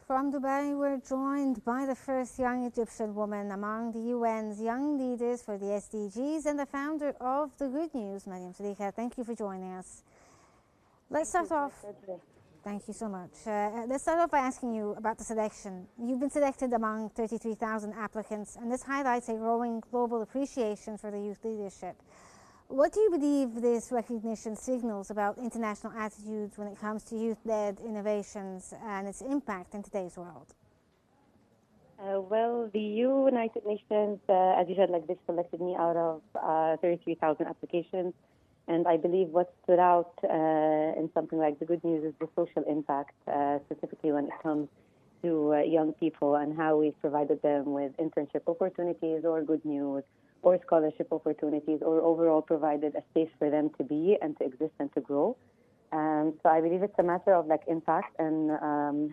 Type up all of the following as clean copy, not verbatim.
From Dubai, we're joined by the first young Egyptian woman among the UN's young leaders for the SDGs and the founder of the Good News, Mariam Sadiqa. Thank you for joining us. Let's start off. Thank you so much. Let's start off by asking you about the selection. You've been selected among 33,000 applicants, and this highlights a growing global appreciation for the youth leadership. What do you believe this recognition signals about international attitudes when it comes to youth-led innovations and its impact in today's world? Well, the United Nations, as you said, this selected me out of 33,000 applications. And I believe what stood out in something like the Good News is the social impact, specifically when it comes to young people and how we've provided them with internship opportunities or good news or scholarship opportunities, or overall provided a space for them to be and to exist and to grow. So I believe it's a matter of impact and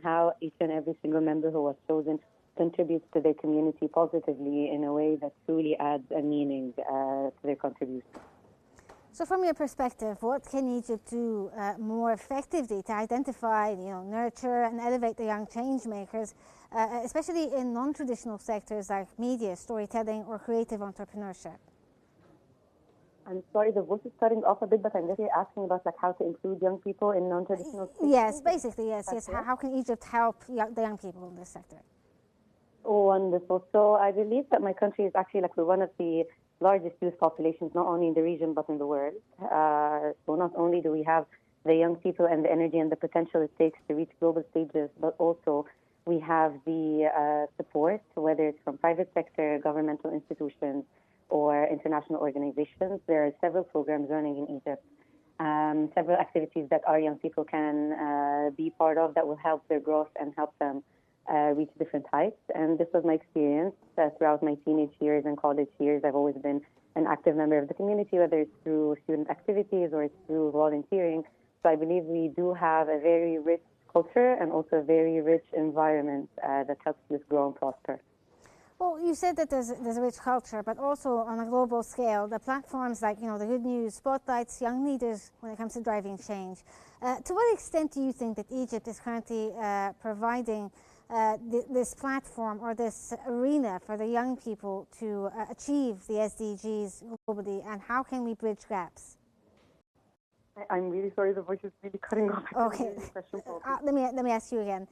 how each and every single member who was chosen contributes to their community positively in a way that truly adds a meaning to their contribution. So from your perspective, what can Egypt do more effectively to identify, nurture and elevate the young change makers, especially in non-traditional sectors like media, storytelling or creative entrepreneurship? I'm sorry, the voice is cutting off a bit, but I'm really asking about how to include young people in non-traditional sectors. Yes, basically, yes. How can Egypt help the young people in this sector? Oh, wonderful. So I believe that my country is actually we're one of the largest youth populations, not only in the region, but in the world. So not only do we have the young people and the energy and the potential it takes to reach global stages, but also we have the support, whether it's from private sector, governmental institutions, or international organizations. There are several programs running in Egypt, several activities that our young people can be part of that will help their growth and help them reach different heights. And this was my experience throughout my teenage years and college years. I've always been an active member of the community, whether it's through student activities or it's through volunteering. So I believe we do have a very rich culture and also a very rich environment that helps us grow and prosper. Well, you said that there's a rich culture, but also on a global scale, the platforms like, the Good News spotlights young leaders when it comes to driving change. To what extent do you think that Egypt is currently providing this platform or this arena for the young people to achieve the SDGs globally, and how can we bridge gaps? I'm really sorry, the voice is really cutting off. Okay, let me ask you again.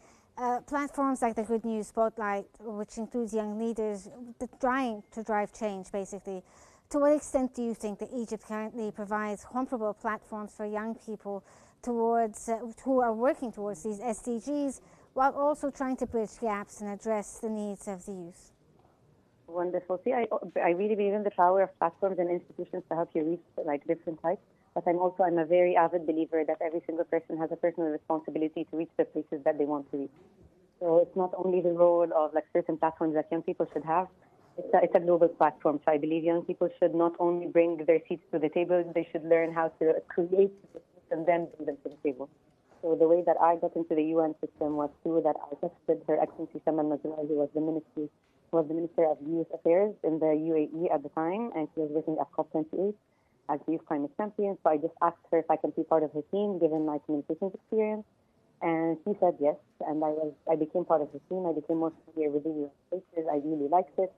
Platforms like the Good News Spotlight, which includes young leaders trying to drive change, basically. To what extent do you think that Egypt currently provides comparable platforms for young people towards who are working towards these SDGs, while also trying to bridge gaps and address the needs of the youth? Wonderful. See, I really believe in the power of platforms and institutions to help you reach different heights. But I'm a very avid believer that every single person has a personal responsibility to reach the places that they want to reach. So it's not only the role of certain platforms that young people should have. It's a global platform. So I believe young people should not only bring their seats to the table, they should learn how to create the seats and then bring them to the table. So the way that I got into the UN system was through that I texted Her Excellency Shaman Mazrui, who was the Minister of Youth Affairs in the UAE at the time, and she was working at COP28 as the Youth Climate Champion. So I just asked her if I can be part of her team, given my communications experience, and she said yes. And I became part of the team. I became more familiar with the UN spaces. I really liked it.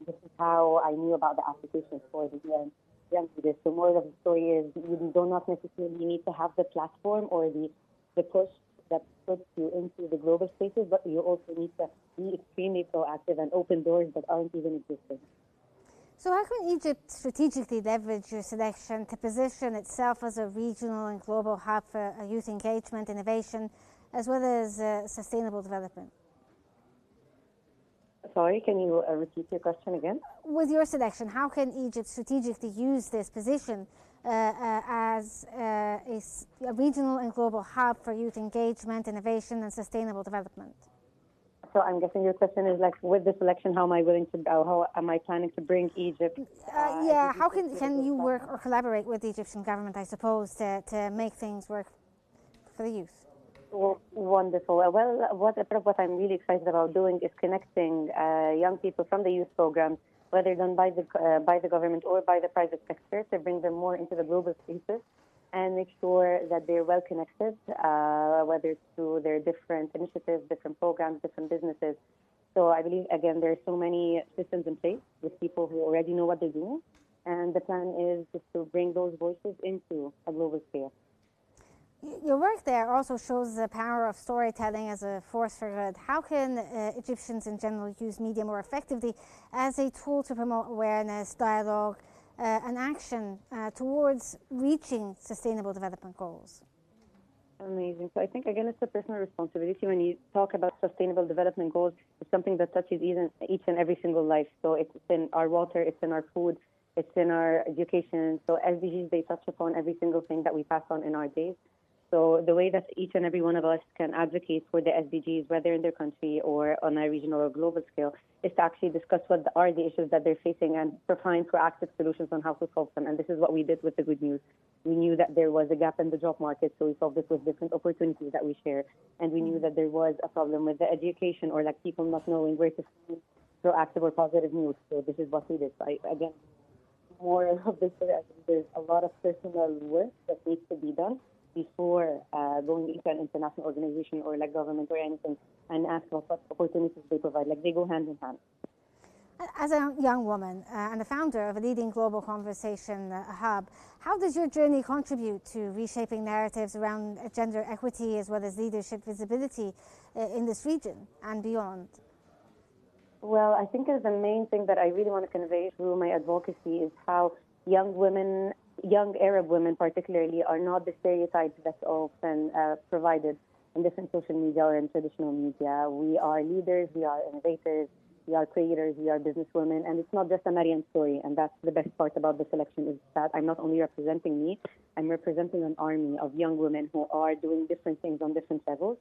This is how I knew about the applications for the UN Young Leaders. So more of the story is you do not necessarily need to have the platform or the push that puts you into the global spaces, but you also need to be extremely proactive and open doors that aren't even existing. So how can Egypt strategically leverage your selection to position itself as a regional and global hub for youth engagement, innovation, as well as sustainable development? Sorry, can you repeat your question again? With your selection, how can Egypt strategically use this position as a regional and global hub for youth engagement, innovation, and sustainable development? So I'm guessing your question is with the selection, how am I planning to bring Egypt? How can you work or collaborate with the Egyptian government, I suppose, to make things work for the youth? Well, wonderful. Well, what I'm really excited about doing is connecting young people from the youth programs, whether done by the government or by the private sector, to bring them more into the global spaces and make sure that they're well connected, whether it's through their different initiatives, different programs, different businesses. So I believe, again, there are so many systems in place with people who already know what they're doing. And the plan is just to bring those voices into a global scale. Your work there also shows the power of storytelling as a force for good. How can Egyptians in general use media more effectively as a tool to promote awareness, dialogue, and action towards reaching sustainable development goals? Amazing. So I think, again, it's a personal responsibility. When you talk about sustainable development goals, it's something that touches each and every single life. So it's in our water, it's in our food, it's in our education. So SDGs, they touch upon every single thing that we pass on in our days. So the way that each and every one of us can advocate for the SDGs, whether in their country or on a regional or global scale, is to actually discuss what are the issues that they're facing and to find proactive solutions on how to solve them. And this is what we did with the Good News. We knew that there was a gap in the job market, so we solved it with different opportunities that we share. And we knew that there was a problem with the education or like people not knowing where to find proactive or positive news. So this is what we did. So again, more of this, there's a lot of personal work that needs to be done before going into an international organization or like government or anything and ask about what opportunities they provide. Like they go hand in hand. As a young woman and the founder of a leading global conversation hub, how does your journey contribute to reshaping narratives around gender equity as well as leadership visibility in this region and beyond? Well, I think the main thing that I really want to convey through my advocacy is how young women, young Arab women particularly, are not the stereotypes that's often provided in different social media or in traditional media. We are leaders, we are innovators, we are creators, we are businesswomen, and it's not just a Mariam story. And that's the best part about the selection is that I'm not only representing me, I'm representing an army of young women who are doing different things on different levels.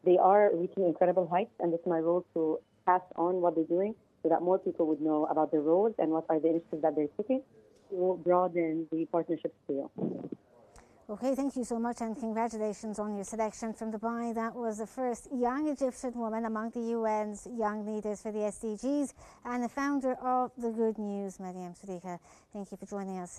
They are reaching incredible heights, and it's my role to pass on what they're doing so that more people would know about their roles and what are the initiatives that they're taking to broaden the partnership scale. Okay, thank you so much and congratulations on your selection from Dubai. That was the first young Egyptian woman among the UN's young leaders for the SDGs and the founder of the Good News, Mariam Sadiqa. Thank you for joining us.